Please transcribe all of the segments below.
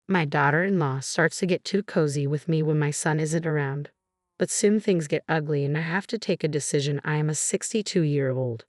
My daughter-in-law starts to get too cozy with me when my son isn't around. But soon things get ugly and I have to take a decision. I am a 62-year-old.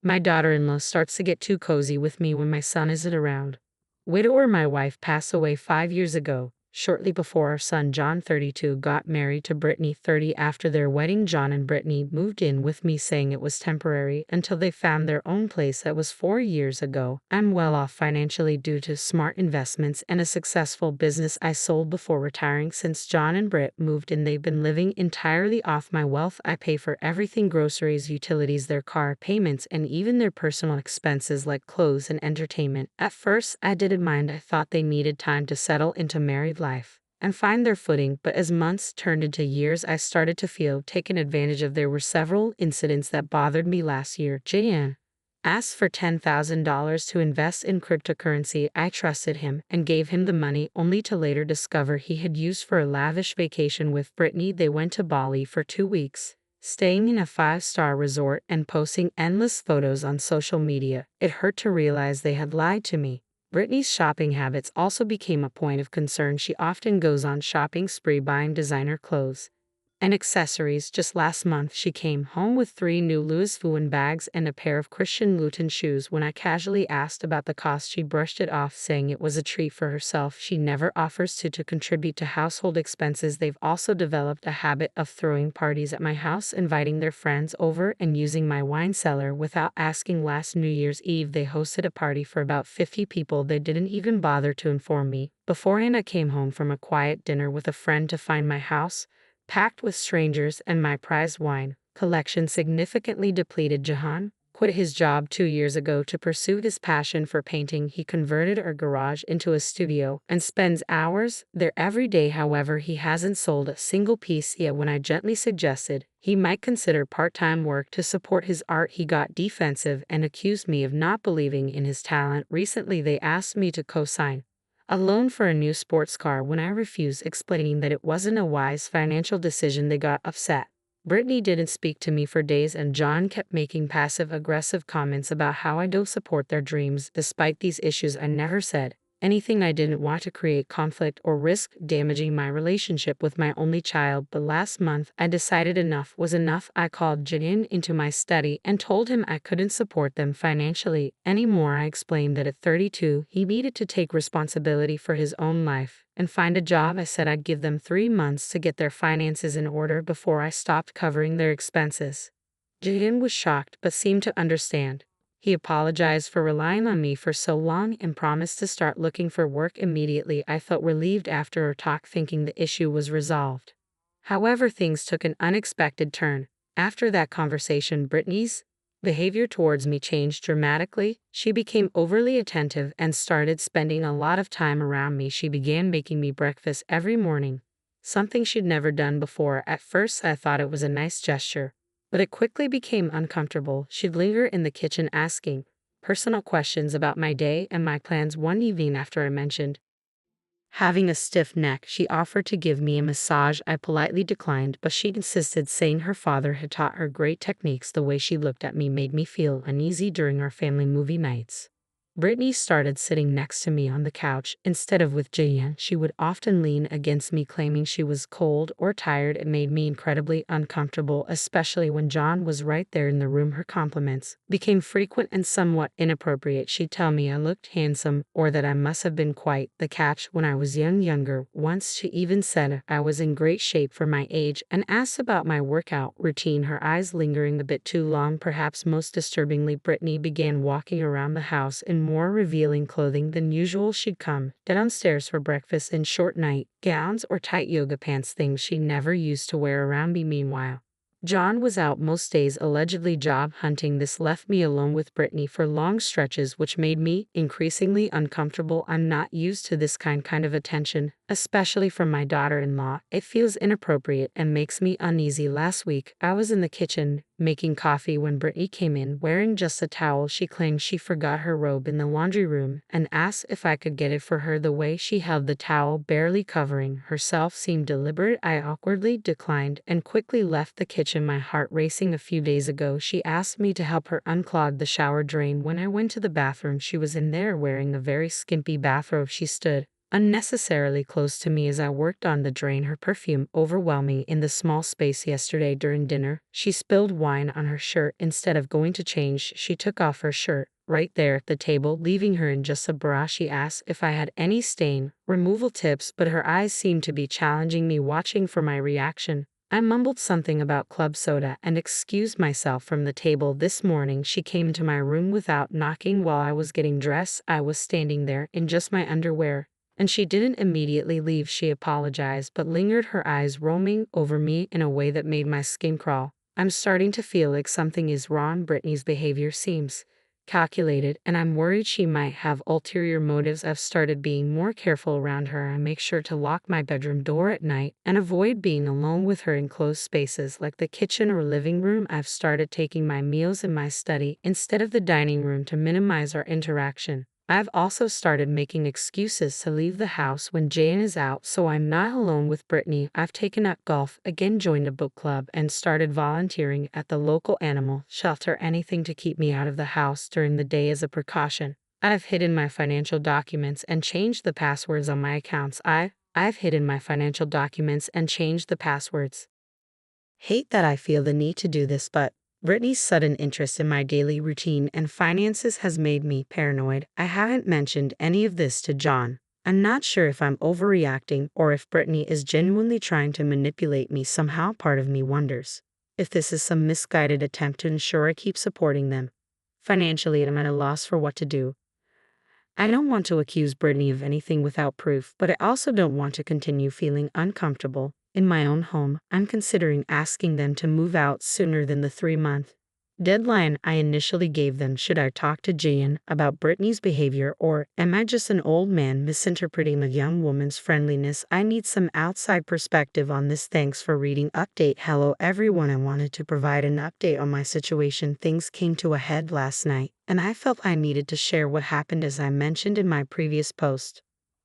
My daughter-in-law starts to get too cozy with me when my son isn't around. Widower my wife passed away 5 years ago, shortly before our son John 32 got married to Brittany 30. After their wedding, John and Brittany moved in with me saying it was temporary until they found their own place. That was 4 years ago. I'm well off financially due to smart investments and a successful business I sold before retiring. Since John and Britt moved in, they've been living entirely off my wealth. I pay for everything: groceries, utilities, their car payments, and even their personal expenses like clothes and entertainment. At first, I didn't mind. I thought they needed time to settle into married life and find their footing, but as months turned into years, I started to feel taken advantage of. There were several incidents that bothered me. Last year, Jan asked for $10,000 to invest in cryptocurrency. I trusted him and gave him the money, only to later discover he had used for a lavish vacation with Brittany. They went to Bali for 2 weeks, staying in a 5-star resort and posting endless photos on social media. It hurt to realize they had lied to me. Brittany's shopping habits also became a point of concern. She often goes on shopping spree, buying designer clothes and accessories. Just last month, she came home with 3 new Louis Vuitton bags and a pair of Christian Louboutin shoes. When I casually asked about the cost, she brushed it off, saying it was a treat for herself. She never offers to contribute to household expenses. They've also developed a habit of throwing parties at my house, inviting their friends over, and using my wine cellar without asking. Last New Year's Eve, they hosted a party for about 50 people. They didn't even bother to inform me. Beforehand, I came home from a quiet dinner with a friend to find my house packed with strangers and my prized wine collection significantly depleted. Jahan quit his job 2 years ago to pursue his passion for painting. He converted our garage into a studio and spends hours there every day. However, he hasn't sold a single piece yet. When I gently suggested he might consider part-time work to support his art, he got defensive and accused me of not believing in his talent. Recently, they asked me to co-sign a loan for a new sports car. When I refused, explaining that it wasn't a wise financial decision, they got upset. Brittany didn't speak to me for days, and John kept making passive-aggressive comments about how I don't support their dreams. Despite these issues, I never said anything. I didn't want to create conflict or risk damaging my relationship with my only child, but last month I decided enough was enough. I called Jahan into my study and told him I couldn't support them financially anymore. I explained that at 32, he needed to take responsibility for his own life and find a job. I said I'd give them 3 months to get their finances in order before I stopped covering their expenses. Jahan was shocked but seemed to understand. He apologized for relying on me for so long and promised to start looking for work immediately. I felt relieved after our talk, thinking the issue was resolved. However, things took an unexpected turn. After that conversation, Brittany's behavior towards me changed dramatically. She became overly attentive and started spending a lot of time around me. She began making me breakfast every morning, something she'd never done before. At first, I thought it was a nice gesture, but it quickly became uncomfortable. She'd linger in the kitchen asking personal questions about my day and my plans. One evening, after I mentioned having a stiff neck, she offered to give me a massage. I politely declined, but she insisted, saying her father had taught her great techniques. The way she looked at me made me feel uneasy. During our family movie nights, Brittany started sitting next to me on the couch instead of with Jahan. She would often lean against me, claiming she was cold or tired. It made me incredibly uncomfortable, especially when John was right there in the room. Her compliments became frequent and somewhat inappropriate. She'd tell me I looked handsome or that I must have been quite the catch when I was younger. Once she even said I was in great shape for my age and asked about my workout routine, her eyes lingering a bit too long. Perhaps most disturbingly, Brittany began walking around the house in more revealing clothing than usual. She'd come downstairs for breakfast in short night gowns or tight yoga pants, things she never used to wear around me. Meanwhile, John was out most days, allegedly job hunting. This left me alone with Brittany for long stretches, which made me increasingly uncomfortable. I'm not used to this kind of attention, especially from my daughter-in-law. It feels inappropriate and makes me uneasy. Last week, I was in the kitchen making coffee when Brittany came in wearing just a towel. She claimed she forgot her robe in the laundry room and asked if I could get it for her. The way she held the towel, barely covering herself, seemed deliberate. I awkwardly declined and quickly left the kitchen, my heart racing. A few days ago, she asked me to help her unclog the shower drain. When I went to the bathroom, she was in there wearing a very skimpy bathrobe. She stood unnecessarily close to me as I worked on the drain. Her perfume overwhelmed me in the small space yesterday during dinner. She spilled wine on her shirt. Instead of going to change, she took off her shirt right there at the table, leaving her in just a bra. She asked if I had any stain removal tips, but her eyes seemed to be challenging me, watching for my reaction. I mumbled something about club soda and excused myself from the table. This morning she came to my room without knocking while I was getting dressed. I was standing there in just my underwear, and she didn't immediately leave. She apologized, but lingered, her eyes roaming over me in a way that made my skin crawl. I'm starting to feel like something is wrong. Brittany's behavior seems calculated, and I'm worried she might have ulterior motives. I've started being more careful around her. I make sure to lock my bedroom door at night and avoid being alone with her in closed spaces like the kitchen or living room. I've started taking my meals in my study instead of the dining room to minimize our interaction. I've also started making excuses to leave the house when Jane is out so I'm not alone with Brittany. I've taken up golf again, joined a book club, and started volunteering at the local animal shelter, anything to keep me out of the house during the day as a precaution. I've hidden my financial documents and changed the passwords on my accounts. I've hidden my financial documents and changed the passwords. Hate that I feel the need to do this, but Brittany's sudden interest in my daily routine and finances has made me paranoid. I haven't mentioned any of this to John. I'm not sure if I'm overreacting or if Brittany is genuinely trying to manipulate me somehow. Part of me wonders if this is some misguided attempt to ensure I keep supporting them financially. I'm at a loss for what to do. I don't want to accuse Brittany of anything without proof, but I also don't want to continue feeling uncomfortable in my own home. I'm considering asking them to move out sooner than the 3-month deadline I initially gave them. Should I talk to Jan about Brittany's behavior, or am I just an old man misinterpreting a young woman's friendliness? I need some outside perspective on this. Thanks for reading. Update. Hello everyone, I wanted to provide an update on my situation. Things came to a head last night, and I felt I needed to share what happened. As I mentioned in my previous post,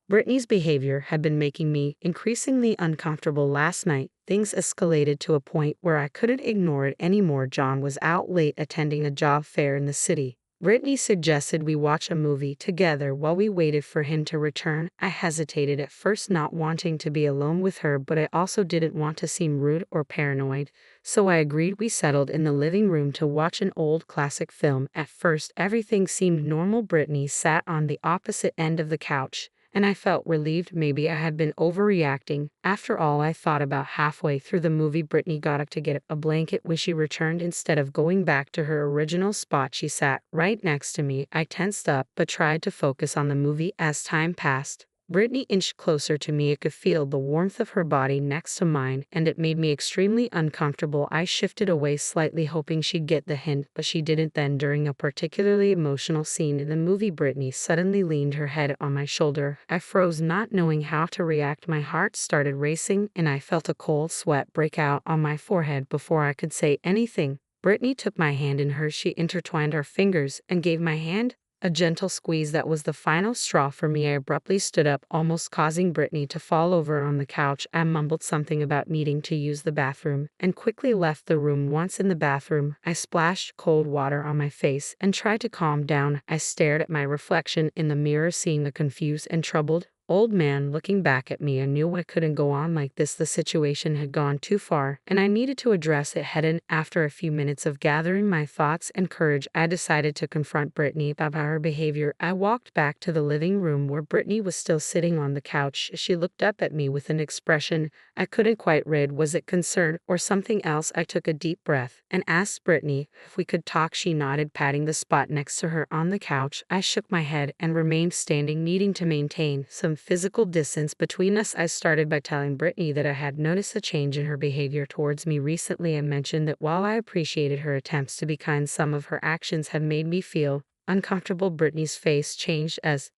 Brittany's behavior had been making me increasingly uncomfortable. Last night, things escalated to a point where I couldn't ignore it anymore. John was out late attending a job fair in the city. Brittany suggested we watch a movie together while we waited for him to return. I hesitated at first, not wanting to be alone with her, but I also didn't want to seem rude or paranoid, so I agreed. We settled in the living room to watch an old classic film. At first, everything seemed normal. Brittany sat on the opposite end of the couch, and I felt relieved. Maybe I had been overreacting. After all, I thought. About halfway through the movie, Brittany got up to get a blanket when she returned. Instead of going back to her original spot, she sat right next to me. I tensed up but tried to focus on the movie. As time passed, Brittany inched closer to me. I could feel the warmth of her body next to mine, and it made me extremely uncomfortable. I shifted away slightly, hoping she'd get the hint, but she didn't. Then, during a particularly emotional scene in the movie, Brittany suddenly leaned her head on my shoulder. I froze, not knowing how to react. My heart started racing, and I felt a cold sweat break out on my forehead. Before I could say anything, Brittany took my hand in hers. She intertwined our fingers and gave my hand a gentle squeeze. That was the final straw for me. I abruptly stood up, almost causing Brittany to fall over on the couch. I mumbled something about needing to use the bathroom and quickly left the room. Once in the bathroom, I splashed cold water on my face and tried to calm down. I stared at my reflection in the mirror, seeing the confused and troubled old man looking back at me. I knew I couldn't go on like this. The situation had gone too far, and I needed to address it head on. After a few minutes of gathering my thoughts and courage, I decided to confront Brittany about her behavior. I walked back to the living room where Brittany was still sitting on the couch. She looked up at me with an expression I couldn't quite read. Was it concern or something else? I took a deep breath and asked Brittany if we could talk. She nodded, patting the spot next to her on the couch. I shook my head and remained standing, needing to maintain some physical distance between us. I started by telling Brittany that I had noticed a change in her behavior towards me recently. I mentioned that while I appreciated her attempts to be kind, some of her actions had made me feel uncomfortable. Brittany's face changed as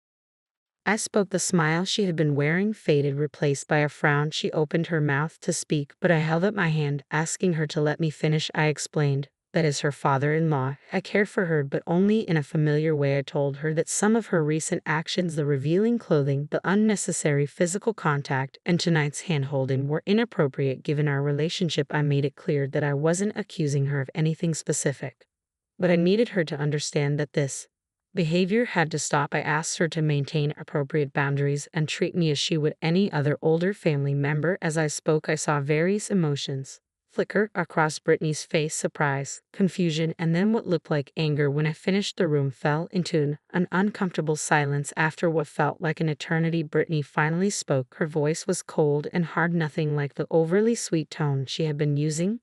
I spoke. The smile she had been wearing faded, replaced by a frown. She opened her mouth to speak, but I held up my hand, asking her to let me finish. I explained that as her father-in-law, I cared for her, but only in a familiar way. I told her that some of her recent actions, the revealing clothing, the unnecessary physical contact, and tonight's hand-holding, were inappropriate given our relationship. I made it clear that I wasn't accusing her of anything specific, but I needed her to understand that this behavior had to stop. I asked her to maintain appropriate boundaries and treat me as she would any other older family member. As I spoke, I saw various emotions flicker across Brittany's face: surprise, confusion, and then what looked like anger. When I finished, the room fell into an uncomfortable silence. After what felt like an eternity, Brittany finally spoke. Her voice was cold and hard, nothing like the overly sweet tone she had been using.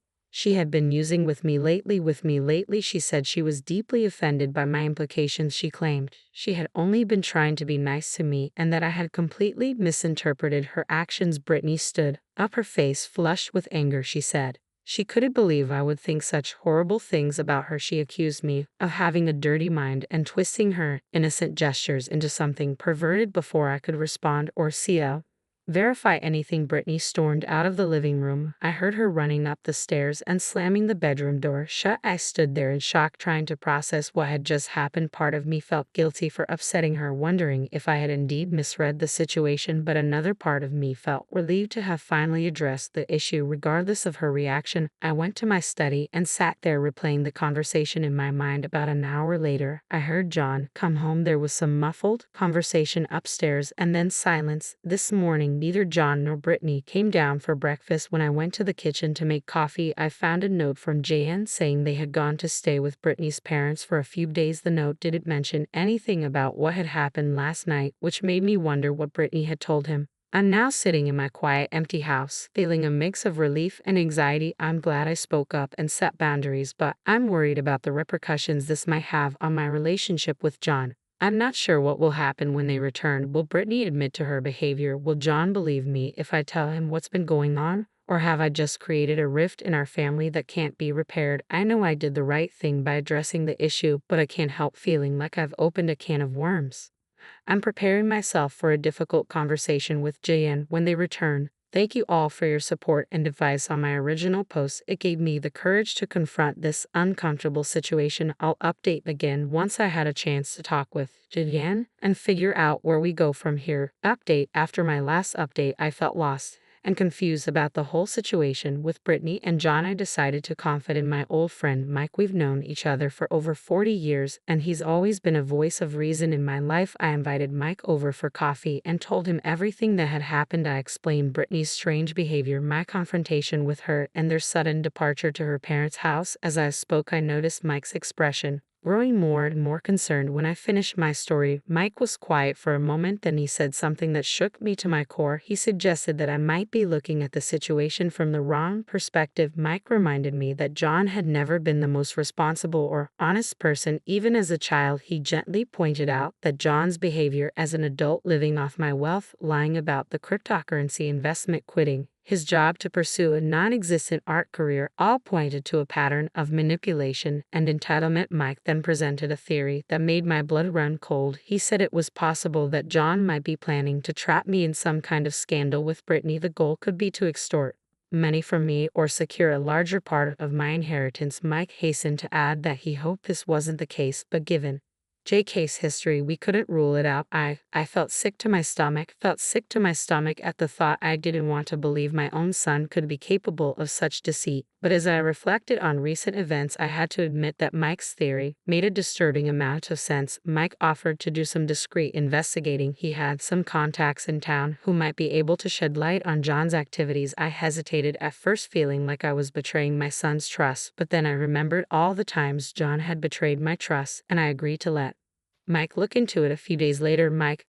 With me lately, she said. She was deeply offended by my implications. She claimed she had only been trying to be nice to me and that I had completely misinterpreted her actions. Brittany stood up, her face flushed with anger. She said she couldn't believe I would think such horrible things about her. She accused me of having a dirty mind and twisting her innocent gestures into something perverted. Before I could respond or verify anything, Brittany stormed out of the living room. I heard her running up the stairs and slamming the bedroom door shut. I stood there in shock, trying to process what had just happened. Part of me felt guilty for upsetting her, wondering if I had indeed misread the situation, but another part of me felt relieved to have finally addressed the issue. Regardless of her reaction, I went to my study and sat there replaying the conversation in my mind. About an hour later, I heard John come home. There was some muffled conversation upstairs and then silence. This morning, neither John nor Brittany came down for breakfast. When I went to the kitchen to make coffee, I found a note from Jan saying they had gone to stay with Brittany's parents for a few days. The note didn't mention anything about what had happened last night, which made me wonder what Brittany had told him. I'm now sitting in my quiet, empty house, feeling a mix of relief and anxiety. I'm glad I spoke up and set boundaries, but I'm worried about the repercussions this might have on my relationship with John. I'm not sure what will happen when they return. Will Brittany admit to her behavior? Will John believe me if I tell him what's been going on? Or have I just created a rift in our family that can't be repaired? I know I did the right thing by addressing the issue, but I can't help feeling like I've opened a can of worms. I'm preparing myself for a difficult conversation with Jan when they return. Thank you all for your support and advice on my original post. It gave me the courage to confront this uncomfortable situation. I'll update again once I had a chance to talk with Jan and figure out where we go from here. Update: after my last update, I felt lost and confused about the whole situation with Brittany and John. I decided to confide in my old friend Mike. We've known each other for over 40 years, and he's always been a voice of reason in my life. I invited Mike over for coffee and told him everything that had happened. I explained Brittany's strange behavior, my confrontation with her, and their sudden departure to her parents' house. As I spoke, I noticed Mike's expression growing more and more concerned. When I finished my story, Mike was quiet for a moment, then he said something that shook me to my core. He suggested that I might be looking at the situation from the wrong perspective. Mike reminded me that John had never been the most responsible or honest person. Even as a child, he gently pointed out that John's behavior as an adult, living off my wealth, lying about the cryptocurrency investment, quitting his job to pursue a non-existent art career, all pointed to a pattern of manipulation and entitlement. Mike then presented a theory that made my blood run cold. He said it was possible that John might be planning to trap me in some kind of scandal with Brittany. The goal could be to extort money from me or secure a larger part of my inheritance. Mike hastened to add that he hoped this wasn't the case, but given JK's history, we couldn't rule it out. I felt sick to my stomach at the thought. I didn't want to believe my own son could be capable of such deceit. But as I reflected on recent events, I had to admit that Mike's theory made a disturbing amount of sense. Mike offered to do some discreet investigating. He had some contacts in town who might be able to shed light on John's activities. I hesitated at first, feeling like I was betraying my son's trust, but then I remembered all the times John had betrayed my trust, and I agreed to let Mike look into it. A few days later, Mike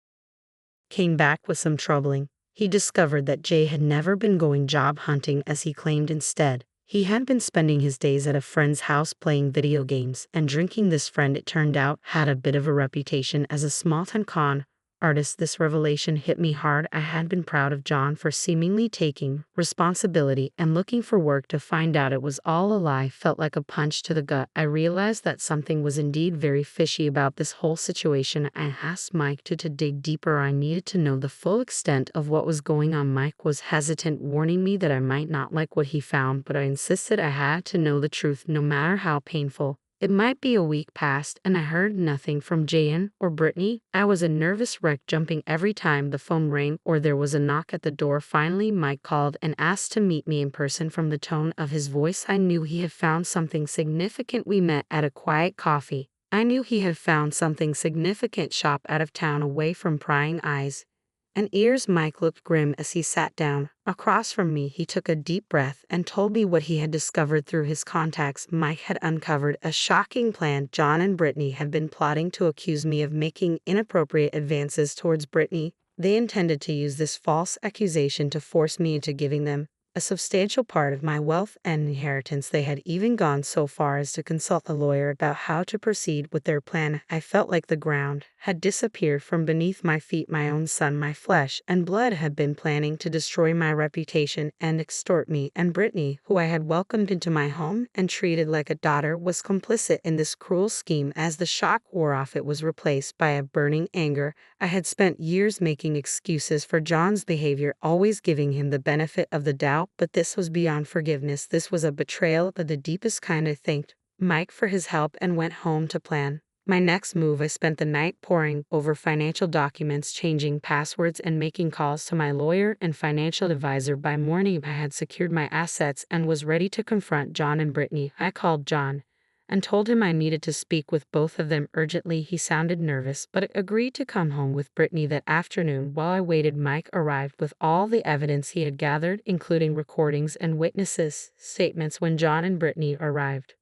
came back with some troubling. He discovered that Jay had never been going job hunting as he claimed. Instead, he had been spending his days at a friend's house playing video games and drinking. This friend, it turned out, had a bit of a reputation as a small-town con artist. This revelation hit me hard. I had been proud of John for seemingly taking responsibility and looking for work. To find out it was all a lie felt like a punch to the gut. I realized that something was indeed very fishy about this whole situation. I asked Mike to dig deeper. I needed to know the full extent of what was going on. Mike was hesitant, warning me that I might not like what he found, but I insisted I had to know the truth, no matter how painful. It might be. A week passed, and I heard nothing from Jan or Brittany. I was a nervous wreck, jumping every time the phone rang or there was a knock at the door. Finally, Mike called and asked to meet me in person. From the tone of his voice, I knew he had found something significant. We met at a quiet coffee I knew he had found something significant shop out of town away from prying eyes and ears. Mike looked grim as he sat down across from me. He took a deep breath and told me what he had discovered through his contacts. Mike had uncovered a shocking plan. John and Brittany had been plotting to accuse me of making inappropriate advances towards Brittany. They intended to use this false accusation to force me into giving them a substantial part of my wealth and inheritance. They had even gone so far as to consult a lawyer about how to proceed with their plan. I felt like the ground had disappeared from beneath my feet. My own son, my flesh and blood, had been planning to destroy my reputation and extort me, and Brittany, who I had welcomed into my home and treated like a daughter, was complicit in this cruel scheme. As the shock wore off, it was replaced by a burning anger. I had spent years making excuses for John's behavior, always giving him the benefit of the doubt, but this was beyond forgiveness. This was a betrayal of the deepest kind. I thanked Mike for his help and went home to plan my next move. I spent the night poring over financial documents, changing passwords, and making calls to my lawyer and financial advisor. By morning, I had secured my assets and was ready to confront John and Brittany. I called John and told him I needed to speak with both of them urgently. He sounded nervous, but agreed to come home with Brittany that afternoon. While I waited, Mike arrived with all the evidence he had gathered, including recordings and witnesses' statements. When John and Brittany arrived,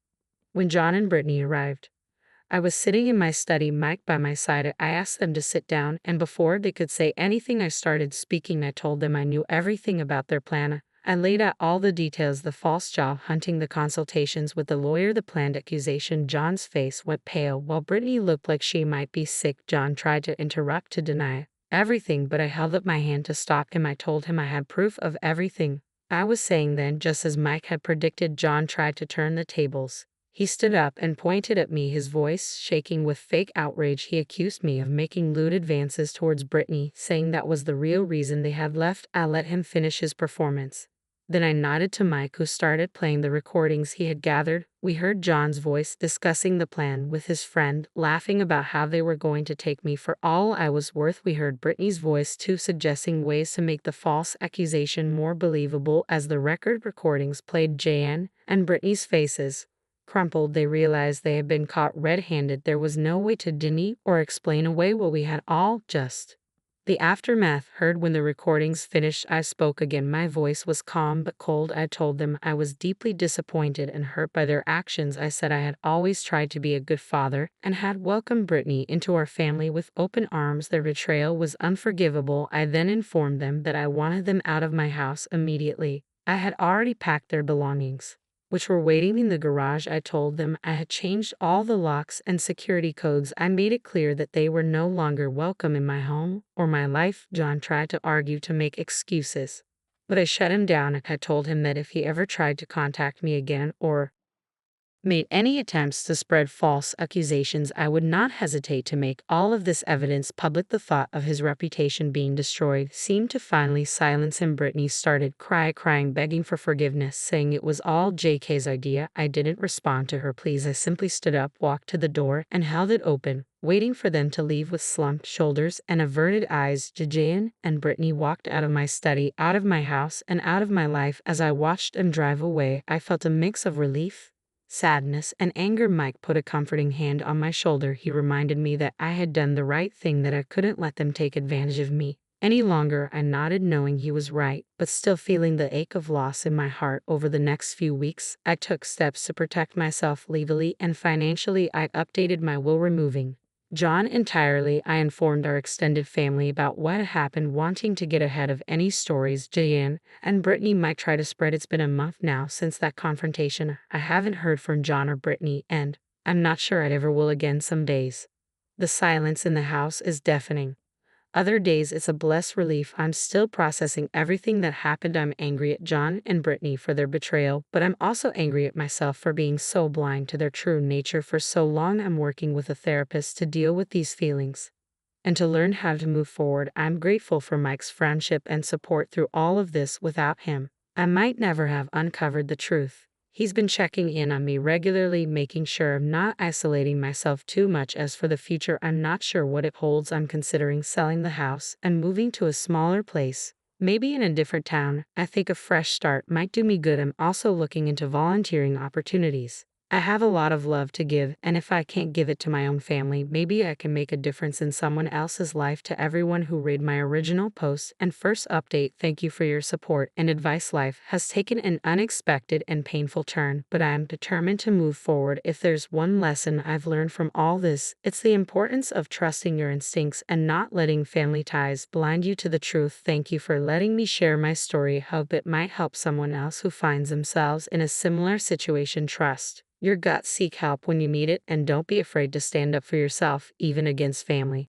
I was sitting in my study, Mike by my side. I asked them to sit down, and before they could say anything, I started speaking. I told them I knew everything about their plan. I laid out all the details: the false job hunting, the consultations with the lawyer, the planned accusation. John's face went pale, while Brittany looked like she might be sick. John tried to interrupt, to deny everything, but I held up my hand to stop him. I told him I had proof of everything I was saying. Then, just as Mike had predicted, John tried to turn the tables. He stood up and pointed at me, his voice shaking with fake outrage. He accused me of making lewd advances towards Brittany, saying that was the real reason they had left. I let him finish his performance. Then I nodded to Mike, who started playing the recordings he had gathered. We heard John's voice discussing the plan with his friend, laughing about how they were going to take me for all I was worth. We heard Brittany's voice too, suggesting ways to make the false accusation more believable. As the record recordings played, Jan and Brittany's faces crumpled. They realized they had been caught red-handed. There was no way to deny or explain away what we had all just the aftermath heard. When the recordings finished, I spoke again. My voice was calm but cold. I told them I was deeply disappointed and hurt by their actions. I said I had always tried to be a good father and had welcomed Brittany into our family with open arms. Their betrayal was unforgivable. I then informed them that I wanted them out of my house immediately. I had already packed their belongings, which were waiting in the garage. I told them I had changed all the locks and security codes. I made it clear that they were no longer welcome in my home or my life. John tried to argue, to make excuses, but I shut him down. I told him that if he ever tried to contact me again or made any attempts to spread false accusations, I would not hesitate to make all of this evidence public. The thought of his reputation being destroyed seemed to finally silence him. Brittany started crying, begging for forgiveness, saying it was all JK's idea. I didn't respond to her pleas. I simply stood up, walked to the door, and held it open, waiting for them to leave. With slumped shoulders and averted eyes, Jan and Brittany walked out of my study, out of my house, and out of my life. As I watched them drive away, I felt a mix of relief, sadness, and anger. Mike put a comforting hand on my shoulder. He reminded me that I had done the right thing, that I couldn't let them take advantage of me any longer. I nodded, knowing he was right, but still feeling the ache of loss in my heart. Over the next few weeks, I took steps to protect myself legally and financially. I updated my will, removing John entirely. I informed our extended family about what had happened, wanting to get ahead of any stories Jan and Brittany might try to spread. It's been a month now since that confrontation. I haven't heard from John or Brittany, and I'm not sure I'd ever will again. Some days the silence in the house is deafening. Other days it's a blessed relief. I'm still processing everything that happened. I'm angry at John and Brittany for their betrayal, but I'm also angry at myself for being so blind to their true nature for so long. I'm working with a therapist to deal with these feelings and to learn how to move forward. I'm grateful for Mike's friendship and support through all of this. Without him, I might never have uncovered the truth. He's been checking in on me regularly, making sure I'm not isolating myself too much. As for the future, I'm not sure what it holds. I'm considering selling the house and moving to a smaller place, maybe in a different town. I think a fresh start might do me good. I'm also looking into volunteering opportunities I have a lot of love to give, and if I can't give it to my own family, maybe I can make a difference in someone else's life. To everyone who read my original post and first update, thank you for your support and advice. Life has taken an unexpected and painful turn, but I am determined to move forward. If there's one lesson I've learned from all this, it's the importance of trusting your instincts and not letting family ties blind you to the truth. Thank you for letting me share my story. Hope it might help someone else who finds themselves in a similar situation. Trust your gut, seek help when you need it, and don't be afraid to stand up for yourself, even against family.